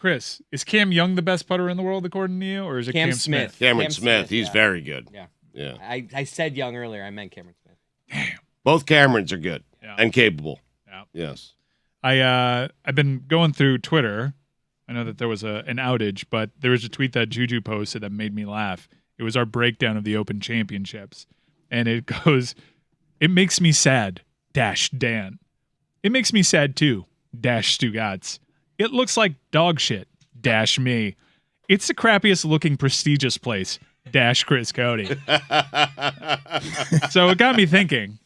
Chris, is Cam Young the best putter in the world according to you, or is it Cam Smith? Cameron Smith. He's very good. Yeah. I said Young earlier. I meant Cameron Smith. Damn. Both Camerons are good and capable. Yeah. Yes. I've been going through Twitter. I know that there was an outage, but there was a tweet that Juju posted that made me laugh. It was our breakdown of the Open Championships, and it goes, "It makes me sad, Dan. It makes me sad too, Stugotz. It looks like dog shit, me. It's the crappiest looking prestigious place, Chris Cody." So it got me thinking,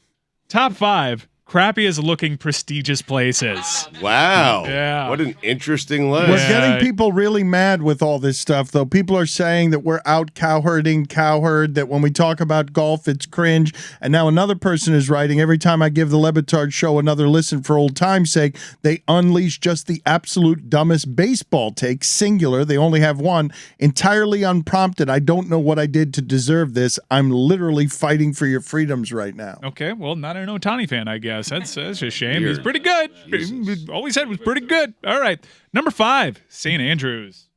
top 5 crappiest looking prestigious places. Wow. Yeah. What an interesting list. We're getting people really mad with all this stuff, though. People are saying that we're out cowherding cowherd, that when we talk about golf, it's cringe. And now another person is writing, every time I give the Le Batard Show another listen for old time's sake, they unleash just the absolute dumbest baseball take, singular. They only have one, entirely unprompted. I don't know what I did to deserve this. I'm literally fighting for your freedoms right now. Okay, well, not an Ohtani fan, I guess. That's a shame. Weird. He's pretty good. All he said was pretty good. All right. Number 5, St. Andrews.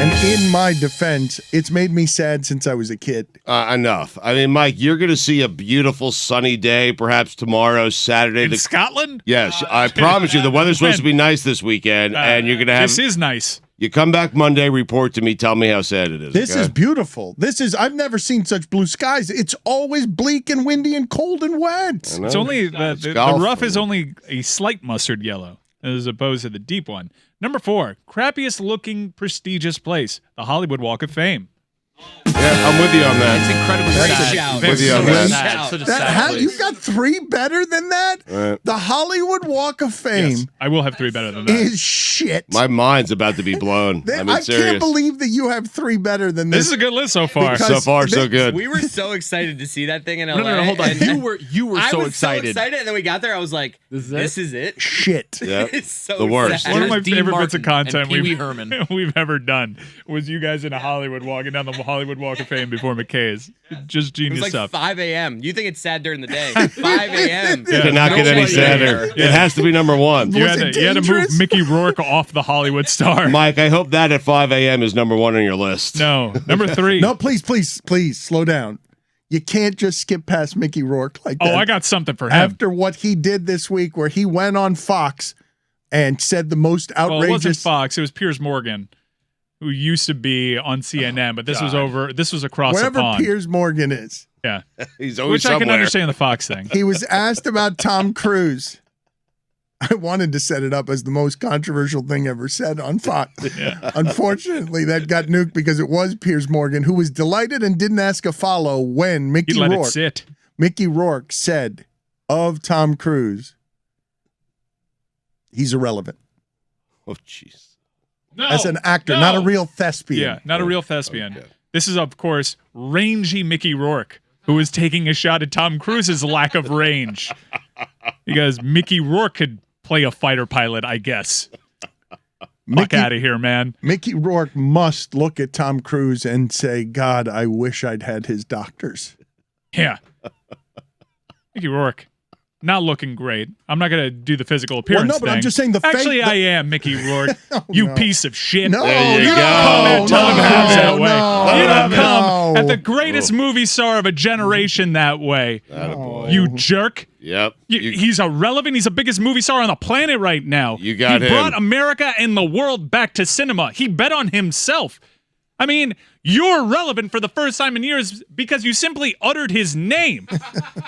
And in my defense, it's made me sad since I was a kid. Enough. I mean, Mike, you're going to see a beautiful sunny day, perhaps tomorrow, Saturday. In Scotland? Yes, I promise you, the weather's supposed to be nice this weekend, and you're going to have. This is nice. You come back Monday, report to me, tell me how sad it is. This is beautiful. I've never seen such blue skies. It's always bleak and windy and cold and wet. It's only the rough is only a slight mustard yellow as opposed to the deep one. Number 4, crappiest looking prestigious place, the Hollywood Walk of Fame. Yeah, I'm with you on that. It's incredibly sad. With you on that. Such a sad place. You've got 3 better than that? Right. The Hollywood Walk of Fame Yes, I will have 3 better than that. is shit. My mind's about to be blown. I mean, I serious. can't believe that you have 3 better than this. This is a good list so far. Because So far, so good. We were so excited to see that thing in LA. No, hold on. and You were I so was excited. so excited, and then we got there. I was like, "This is it." Shit. Yep. It's so The worst. sad. One of my There's Dean favorite bits of Martin content and Pee Wee Herman. we've ever done was you guys in a Hollywood walking down the Hollywood Walk of Fame before McKay's. Just It genius was like stuff. 5 a.m. You think it's sad during the day? 5 a.m. Cannot get any Nobody sadder. there. It has to be number 1. You Was had, it to, you had to move dangerous? Mickey Rourke off the Hollywood star. Mike, I hope that at 5 a.m. is number 1 on your list. No. Number 3. No, please, slow down. You can't just skip past Mickey Rourke like that. Oh, I got something for him. After what he did this week, where he went on Fox and said the most Well, it wasn't outrageous. Fox. It was Piers Morgan, who used to be on CNN, but this was over. This was across Wherever the pond. Piers Morgan is. Yeah, He's always which I somewhere. can understand the Fox thing. He was asked about Tom Cruise. I wanted to set it up as the most controversial thing ever said on Fox. Yeah. Unfortunately, that got nuked because it was Piers Morgan, who was delighted and didn't ask a follow when He Mickey let it Rourke, sit. Mickey Rourke said of Tom Cruise, he's irrelevant Oh, jeez. No, as an actor, no. not a real thespian. Yeah, not a real thespian. Okay. This is, of course, rangy Mickey Rourke, who is taking a shot at Tom Cruise's lack of range. Because Mickey Rourke could play a fighter pilot, I guess. Fuck out of here, man. Mickey Rourke must look at Tom Cruise and say, God, I wish I'd had his doctors. Yeah. Mickey Rourke, not looking great. I'm not going to do the physical appearance no, but thing. I'm just saying the Actually, fake- I am Mickey Rourke. You no. piece of shit. No, There you no, go. Come and Tom no, Cruise that way. no, You don't no. come at the greatest movie star of a generation that way. Attaboy. You jerk. Yep. He's irrelevant. He's the biggest movie star on the planet right now. You got He him. brought America and the world back to cinema. He bet on himself. I mean, you're relevant for the first time in years because you simply uttered his name.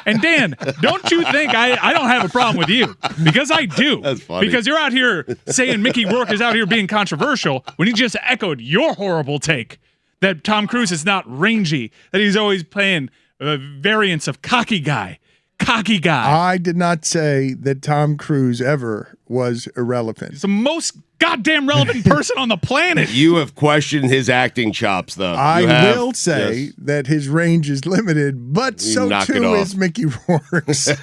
And Dan, don't you think I don't have a problem with you? Because I do. That's funny. Because you're out here saying Mickey Rourke is out here being controversial when he just echoed your horrible take that Tom Cruise is not rangy, that he's always playing variants of cocky guy. Cocky guy. I did not say that Tom Cruise ever was irrelevant. He's the most goddamn relevant person on the planet. You have questioned his acting chops, though. I You have. will say Yes. that his range is limited, but so knock it too off. is Mickey Rourke's. You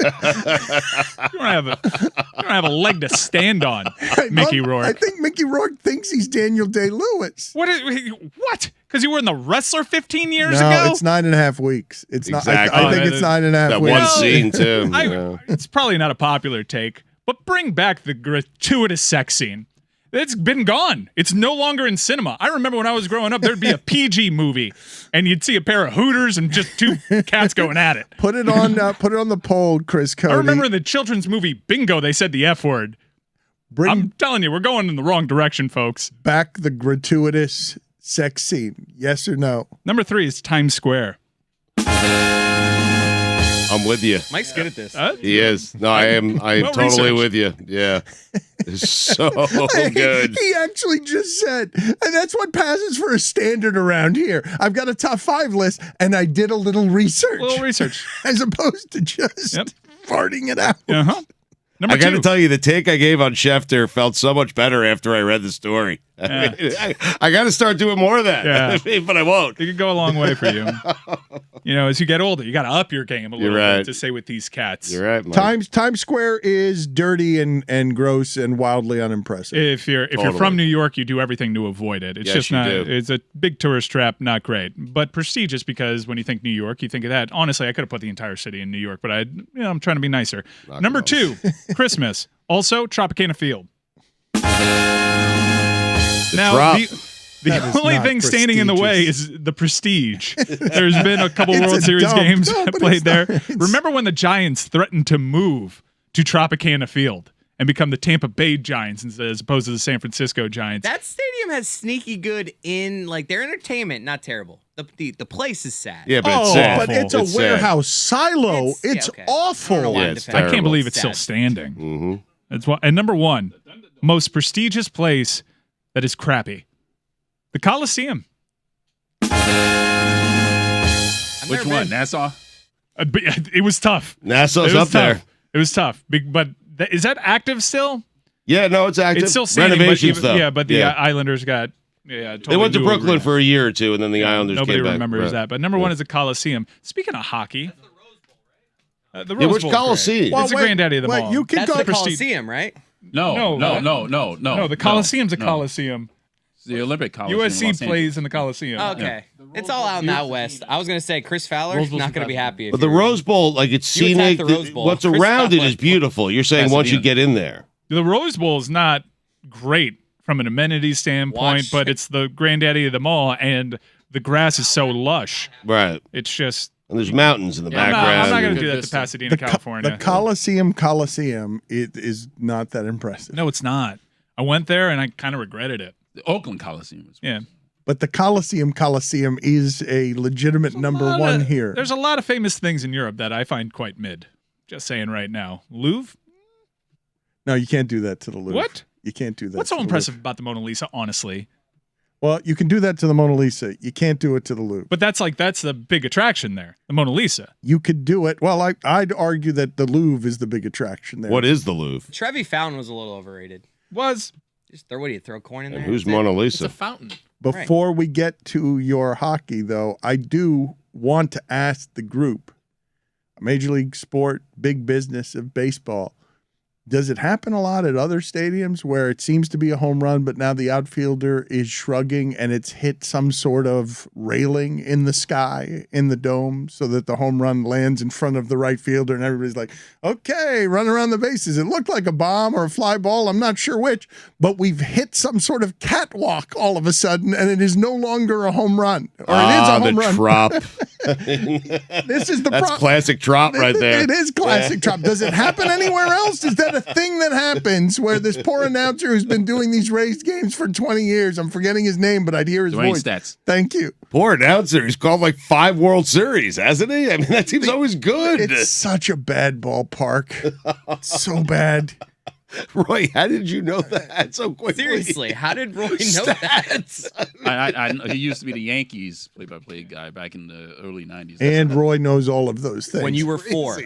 don't have a leg to stand on, Mickey Rourke. I think Mickey Rourke thinks he's Daniel Day-Lewis. What? Because you were in The Wrestler 15 years No, ago? it's 9.5 weeks. It's Exactly. not. I think it's 9.5 That weeks. one Well, scene, too. you know. It's probably not a popular take, but bring back the gratuitous sex scene. It's been gone. It's no longer in cinema. I remember when I was growing up, there'd be a PG movie, and you'd see a pair of Hooters and just two cats going at it. Put it on the poll, Chris Cody. I remember in the children's movie Bingo, they said the F word. I'm telling you, we're going in the wrong direction, folks. Back the gratuitous sex scene. Yes or no? Number 3 is Times Square. I'm with you. Mike's good at this. He is. No, I am Well totally researched. with you. Yeah. It's so good. He actually just said, and that's what passes for a standard around here. I've got a top 5 list, and I did a little research. As opposed to just farting it out. Uh-huh. Number I got to 2. tell you, the take I gave on Schefter felt so much better after I read the story. Yeah. I got to start doing more of that, but I won't. It could go a long way for you. As you get older, you got to up your game a little bit to say with these cats. You're right, Mike. Times Square is dirty and gross and wildly unimpressive. If you're from New York, you do everything to avoid it. It's Yes, just you not. do. It's a big tourist trap. Not great, but prestigious because when you think New York, you think of that. Honestly, I could have put the entire city in New York, but I'm trying to be nicer. Number 2, Christmas. Also, Tropicana Field. Now, the only thing standing in the way is the prestige. There's been a couple World Series games played there. Remember when the Giants threatened to move to Tropicana Field and become the Tampa Bay Giants as opposed to the San Francisco Giants? That stadium has sneaky good their entertainment, not terrible. The place is sad. Yeah, but it's sad. But it's a warehouse silo. It's awful. Yeah, it's I can't believe it's sad. still standing. Mm-hmm. That's why. And number 1, most prestigious place that is crappy, the Coliseum. Which one? Nassau? It was tough. Nassau's up there. It was tough. But is that active still? Yeah, no, it's active. It's still standing. Renovations, though. Yeah, but the Islanders got. Yeah, totally they went to new Brooklyn arena. for a year or two, and then the Islanders Nobody came back. remembers that. But number 1 is the Coliseum. Speaking of hockey, the Rose Yeah, which Bowl. Coliseum? It's the granddaddy of them all. You can That's go the Prestige. Coliseum, right? No. No, the Coliseum's a Coliseum. It's the Olympic Coliseum. in Los USC Angeles. plays in the Coliseum. Okay. It's all out in out west. I was going to say Chris Fowler, not going to be happy. If But the you're- Rose Bowl, like it's You attack scenic. the Rose Bowl. What's Chris around it Fowler. is beautiful. You're saying once you get in there. The Rose Bowl is not great from an amenity standpoint, Watch. but it's the granddaddy of them all, and the grass is so lush. Right. It's just. And there's mountains in the background. I'm not going to Good do that to vista. Pasadena, California. The Coliseum, it is not that impressive. No, it's not. I went there and I kind of regretted it. The Oakland Coliseum. Yeah. But the Coliseum is a legitimate number 1 here. There's a lot of famous things in Europe that I find quite mid. Just saying right now. Louvre? No, you can't do that to the Louvre. What? You can't do that. What's to so the impressive Louvre. about the Mona Lisa, honestly? Well, you can do that to the Mona Lisa. You can't do it to the Louvre. But that's the big attraction there, the Mona Lisa. You could do it. Well, I'd argue that the Louvre is the big attraction there. What is the Louvre? Trevi Fountain was a little overrated. Was. Just throw a coin in there? And who's That's it. Mona It's Lisa? a fountain. Before we get to your hockey, though, I do want to ask the group, Major League Sport, big business of baseball, does it happen a lot at other stadiums where it seems to be a home run, but now the outfielder is shrugging and it's hit some sort of railing in the sky, in the dome, so that the home run lands in front of the right fielder and everybody's like, okay, run around the bases. It looked like a bomb or a fly ball. I'm not sure which, but we've hit some sort of catwalk all of a sudden and it is no longer a home run. Or it is a home run. Trop. This is the That's classic Trop right there. It is classic Trop. Does it happen anywhere else? Is that a thing that happens where this poor announcer who's been doing these race games for 20 years, I'm forgetting his name, but I'd hear his Dwayne voice. Stats. Thank you. Poor announcer. He's called like 5 World Series, hasn't he? I mean, that team's always good. It's such a bad ballpark. It's so bad. Roy, how did you know that so quickly? Seriously, how did Roy know that? He used to be the Yankees play-by-play guy back in the early 90s. And Roy knows all of those things. When you were 4.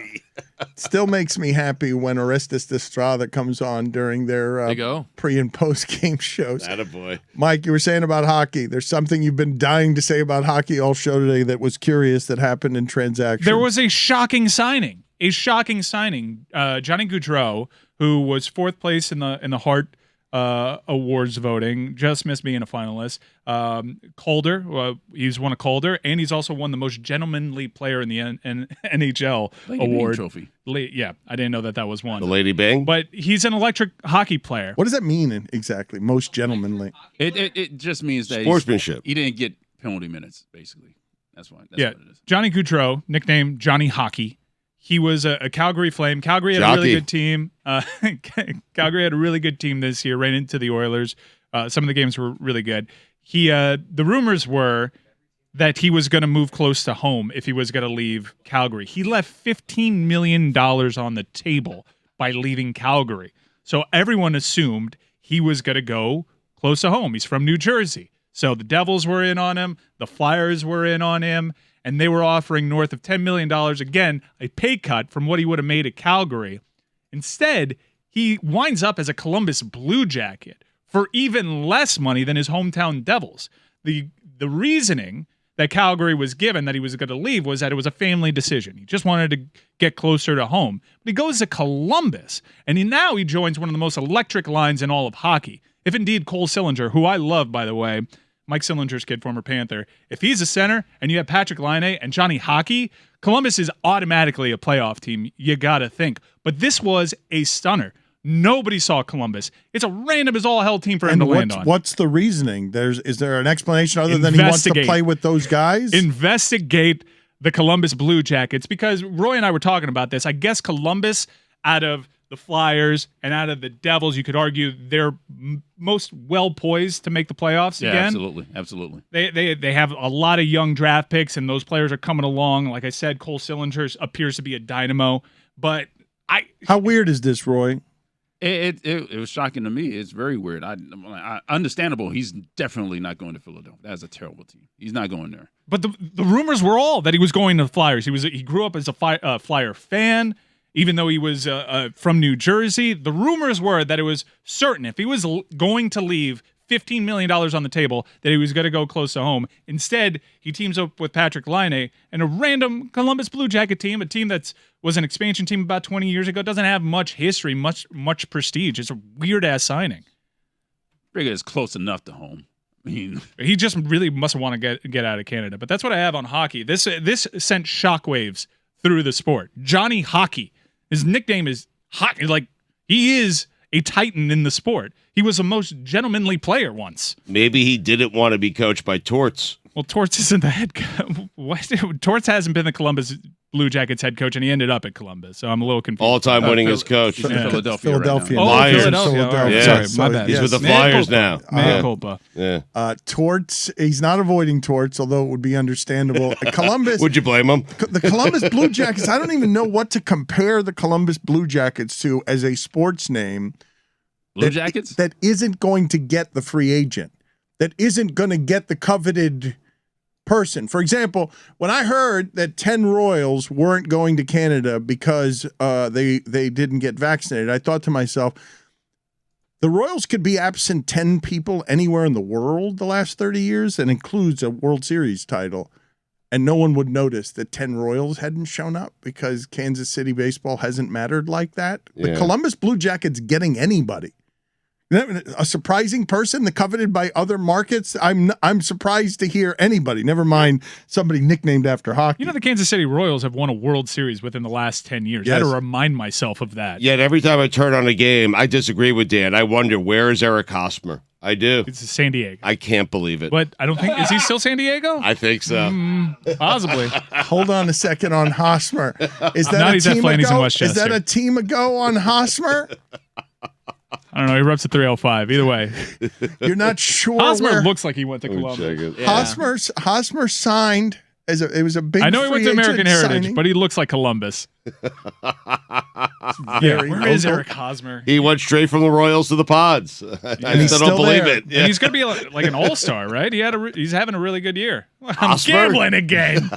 Still makes me happy when Orestes Estrada comes on during their There you go. pre- and post-game shows. Attaboy. Mike, you were saying about hockey. There's something you've been dying to say about hockey all show today that was curious that happened in transaction. There was a shocking signing. Johnny Gaudreau, who was 4th place in the Hart awards voting. Just missed being a finalist. Calder, he's won a Calder, and he's also won the most gentlemanly player in the NHL Lady award. Bing trophy. Yeah, I didn't know that was one. The Lady Bing? But he's an electric hockey player. What does that mean exactly? Most gentlemanly. It just means that Sportsmanship. he didn't get penalty minutes, basically. That's what it is. Johnny Gaudreau, nicknamed Johnny Hockey. He was a Calgary Flame. Calgary had a really good team. Calgary had a really good team this year, ran into the Oilers. Some of the games were really good. The rumors were that he was going to move close to home if he was going to leave Calgary. He left $15 million on the table by leaving Calgary. So everyone assumed he was going to go close to home. He's from New Jersey. So the Devils were in on him, the Flyers were in on him, and they were offering north of $10 million, again, a pay cut from what he would have made at Calgary. Instead, he winds up as a Columbus Blue Jacket for even less money than his hometown Devils. The reasoning that Calgary was given that he was going to leave was that it was a family decision. He just wanted to get closer to home. But he goes to Columbus, and now he joins one of the most electric lines in all of hockey. If indeed Cole Sillinger, who I love, by the way, Mike Sillinger's kid, former Panther, if he's a center and you have Patrick Laine and Johnny Hockey, Columbus is automatically a playoff team, you got to think. But this was a stunner. Nobody saw Columbus. It's a random as all hell team for him to land on. What's the reasoning? Is there an explanation other than he wants to play with those guys? Investigate the Columbus Blue Jackets, because Roy and I were talking about this. I guess Columbus, out of the Flyers and out of the Devils, you could argue they're most well poised to make the playoffs again. Absolutely. They have a lot of young draft picks, and those players are coming along. Like I said, Cole Sillinger appears to be a dynamo. But how weird is this, Roy? It was shocking to me. It's very weird. Understandable. He's definitely not going to Philadelphia. That's a terrible team. He's not going there. But the rumors were all that he was going to the Flyers. He grew up as a Flyer fan. Even though he was from New Jersey, the rumors were that it was certain if he was going to leave $15 million on the table, that he was going to go close to home. Instead, he teams up with Patrick Laine and a random Columbus Blue Jacket team, a team that was an expansion team about 20 years ago, doesn't have much history, much prestige. It's a weird-ass signing. Figure it's close enough to home. I mean, he just really must want to get out of Canada. But that's what I have on hockey. This sent shockwaves through the sport. Johnny Hockey. His nickname is Hockey. Like, he is a titan in the sport. He was the most gentlemanly player once. Maybe he didn't want to be coached by Torts. Well, Torts isn't the head coach. Torts hasn't been the Columbus Blue Jackets head coach, and he ended up at Columbus. So I'm a little confused. All-time winningest coach. He's in Philadelphia. Philadelphia. Right now. Flyers. Philadelphia. Yeah. Sorry, my bad. He's with the Flyers now. Mea culpa. Yeah. Torts, he's not avoiding Torts, although it would be understandable. Columbus. Would you blame him? The Columbus Blue Jackets, I don't even know what to compare the Columbus Blue Jackets to as a sports name. Blue Jackets? That isn't going to get the free agent, that isn't going to get the coveted person. For example, when I heard that 10 Royals weren't going to Canada because they didn't get vaccinated, I thought to myself, the Royals could be absent 10 people anywhere in the world the last 30 years, and includes a World Series title, and no one would notice that 10 Royals hadn't shown up because Kansas City baseball hasn't mattered like that. The Columbus Blue Jackets getting anybody. A surprising person, the coveted by other markets. I'm surprised to hear anybody, never mind somebody nicknamed after hockey. You know, the Kansas City Royals have won a World Series within the last 10 years. Yes. I had to remind myself of that. Yet every time I turn on a game, I disagree with Dan. I wonder, where is Eric Hosmer? I do. It's San Diego. I can't believe it. But I don't think, is he still San Diego? I think so. Possibly. Hold on a second on Hosmer. Is that Now a he's at team Flaney's in ago? Westchester. Is that a team ago on Hosmer? I don't know. He reps at 305. Either way. You're not sure Hosmer where looks like he went to Let me Columbus. check it. Hosmer signed it was a big I know he went to free American agent Heritage, signing. but he looks like Columbus. Very Where is local. Eric Hosmer? He went straight from the Royals to the Pods. I he's still don't still believe there. it. And he's going to be like an all-star, right? He's having a really good year. I'm Hosmer? gambling again.